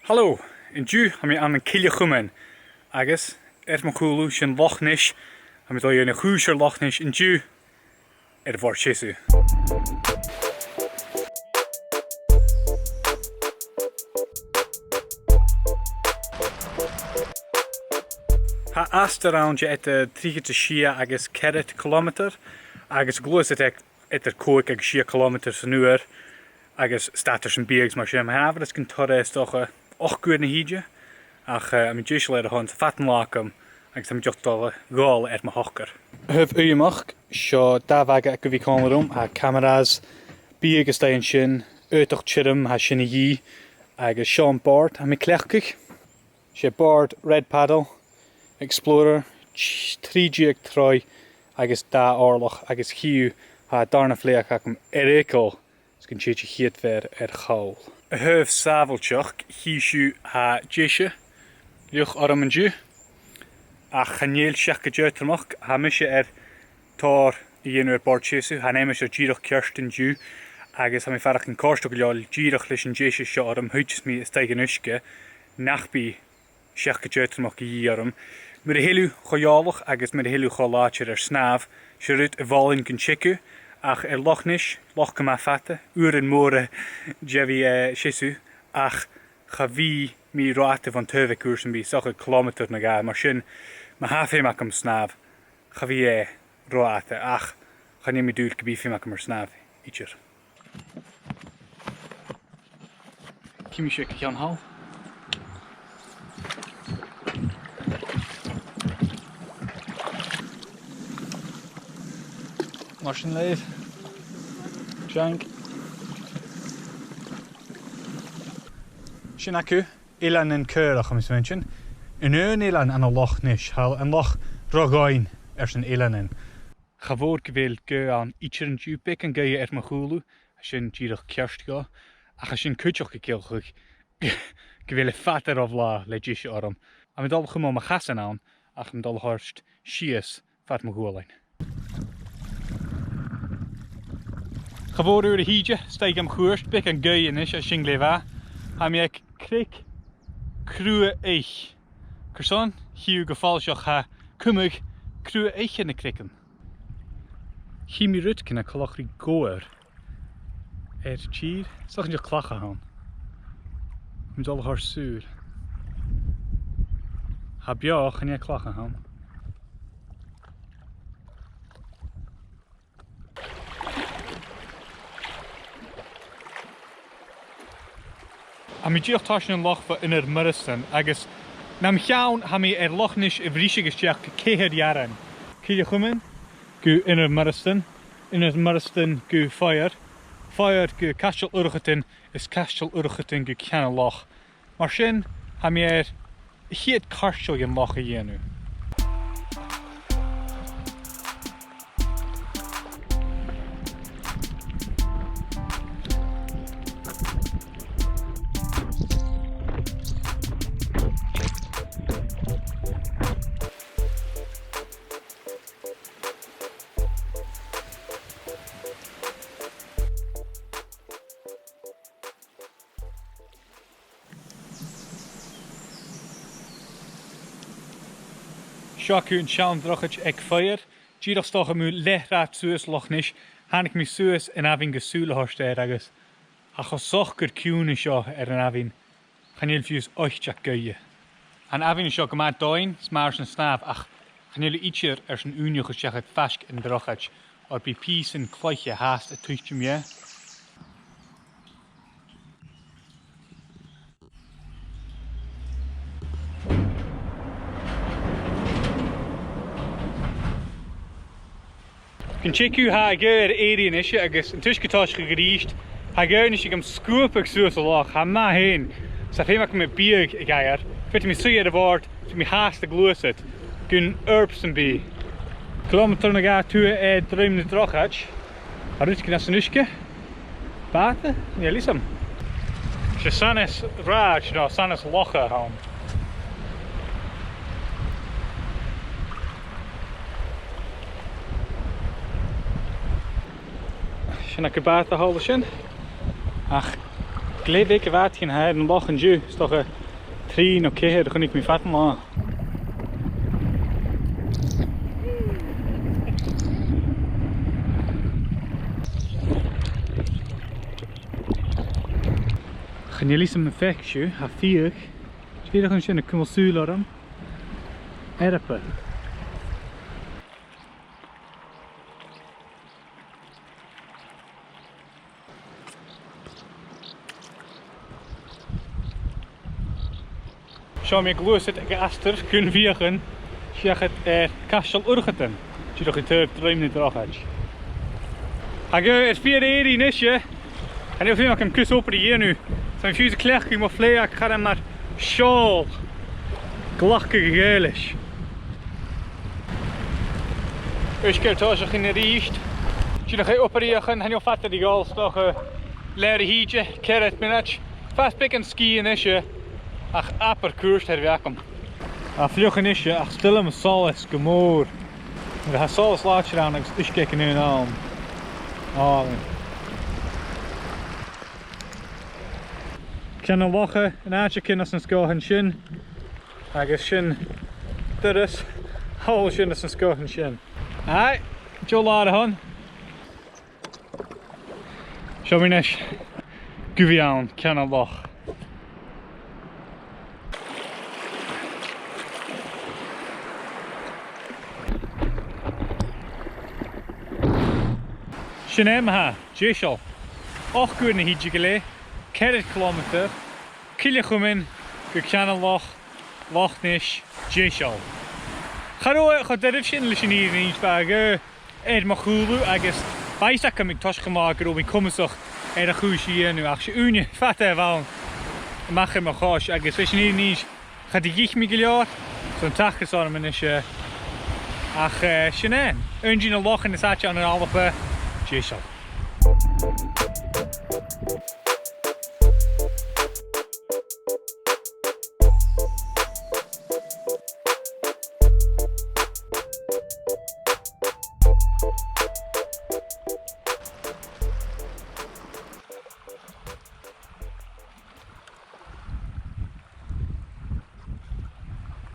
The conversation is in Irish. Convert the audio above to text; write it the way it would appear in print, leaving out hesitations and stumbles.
Hallo, in dju ha mi an een kilje gummen. Agus, my coolú sin Loch Nish, ha mi dói yn y chwysir Loch Nish in dju vor chisu. Ha asta round je et 3 agus 4 kilometer, agus glus et koik ag 6 kilometer san uur, agus status en biegs mar sem haver is kan torre stoche 8 uur na hije, ach am jisle er hond fatten lakum, agus am jochtale gal my hokker. Huf uyemach, sho davaga ek vi kamerum, ha cameras, bieg stein shin, uitoch chirum ha shin yi, agus Sean board, ha mi klechkig, she board red paddle. Explorer, 3 troi, agus da orloch, agus hiu ha darna fleach ac erekel, sgan chietje hiet ver gaul. Huf saveltjoch, hiu ha jesje, luch armenju, a chaneel sjake jutermach, ha misje tor ien bord chesu, ha nemes giroch kirsten ju, agus ha mi farach een korstok jol giroch lichen jesje sjo huitjes mi steigen uske, nachbi sjake jutermach jierum. Met de helu gojalig, agus met de helu golaatje snaaf, sherut valin kan chiku, ach Loch Nish, Loch kama fatte, uren more jevi shisu, ach gavi mi roate van teuve koersen bi, zag kilometer naga, maar shin, ma hafe makam snaaf, gavi roate, ach, ga niet meer duur gebief makam snaaf, ietsjer. Kimi shik Jan Hal. Martin Leef, Jank. Shinaku, ilan en keurach om te mention. Een ilan aan een Loch Nish, hal een Loch Rogain zijn ilan in. Gavoor gewil ge aan ietseren jupik en ge my gulu, als je jirach kerst ga, als je kutjoch gekilchig, gewil fatter of la legische arm. En met al gewoon mijn gassen aan, ach met al harst shies fat my gulijn. Gavoor uur de hietje, steek hem goerst, pik en geien is als je gleva. Ham je krik, kruwe eich. Kerson, hier gevalsjoch ha, kummig, kruwe eich in de krikken. Chimi rutken en kalachri goer. Chier, zag je klachen aan. Met al haar zuur. Heb je geen klachen aan. Am mi diolch tashin yn loch in Muryston, agus nam llawn ha mi Loch Nish vrysig ysdiach ceher jaren. Cyd chwmyn, gw in Muryston gw fire gw castell urchatyn, is castell urchatyn gw cian loch. Mar sin ha mi hiet carstio yn loch y yenu. Shaku en Sean drochich ek fire. Girach stoch mu lehraat suus Loch Nish. Hanik mi suus en avin gesule horste agus. Ach soch gur kiune sjo en avin. Ganil fius ochtjak geuje. An avin sjo gemaat doin, smars en snaaf. Ach ganil ietsjer zijn unio gesjachet fask en drochich. Or bi pies en kloitje haast het tuchtje meer. Kan check ha geur area is agus en tusketosh gegriest. Ha geur is ik scoopig soos loch. Ha ma heen. Sa fe mak met bieg geier. Fit me suier de woord, to me haast de gloeset. Kun herbs en be. Kilometer na ga toe dreim de drochach. Ha rutsk na snuske. Bate? Ja lisam. Je sanes raj, no sanes locha home. Sin a go bata hála sin ach gelijk weken waard gaan hebben, nog een ju. Is toch een 3 oké, daar kan ik me vat maken. Gaan jullie zijn mijn vechtje, ha 4. Twee dagen zijn kunnen we zuilen. Erpen. Zo me geloof dat ik achter kunnen vieren. Zeg het Kastel Urgeten. Je toch het 3 minuten eraf had. Ga je het 4 in isje. En heel veel ik hem kus open hier nu. Zijn vieze klechtje maar vlees ik ga hem maar school. Glachke geelisch. Ik keer thuis in de riest. Je nog geen opereren en je vatten die gals toch leren hietje, carrot minach. Fast pikken skiën isje. Ach, apperkoers her welkom. Vluggen isje, ach stil me salis gemoor. We gaan salis laatje aan, ik kijk nu aan. Ik kan nog lachen, een aardje kunnen als een schoen shin. Ik is shin. Dit is. Hol shin als een schoen shin. Hai, zo laden han. Zo min is. Guviaan, kan nog lachen. Shinemaha, Jishal. 8 kunnen hietje geleden. 40 kilometer. Kilometer. Gukjanalach. Lachnish. Jishal. Ga de rifshin hier niet bij. Mag goed. Agus. Bijsta kan ik tas gemaakt. Om ik kom zo. De goede hier nu. Als je unie. Vat er wel. Mag je maar gas. Agus. Als je hier niet. Gaat die gicht me geleerd. Zo'n tag is aan is. Ach. Shineen. Eentje een lach en dan staat je aan een halve. Jishal.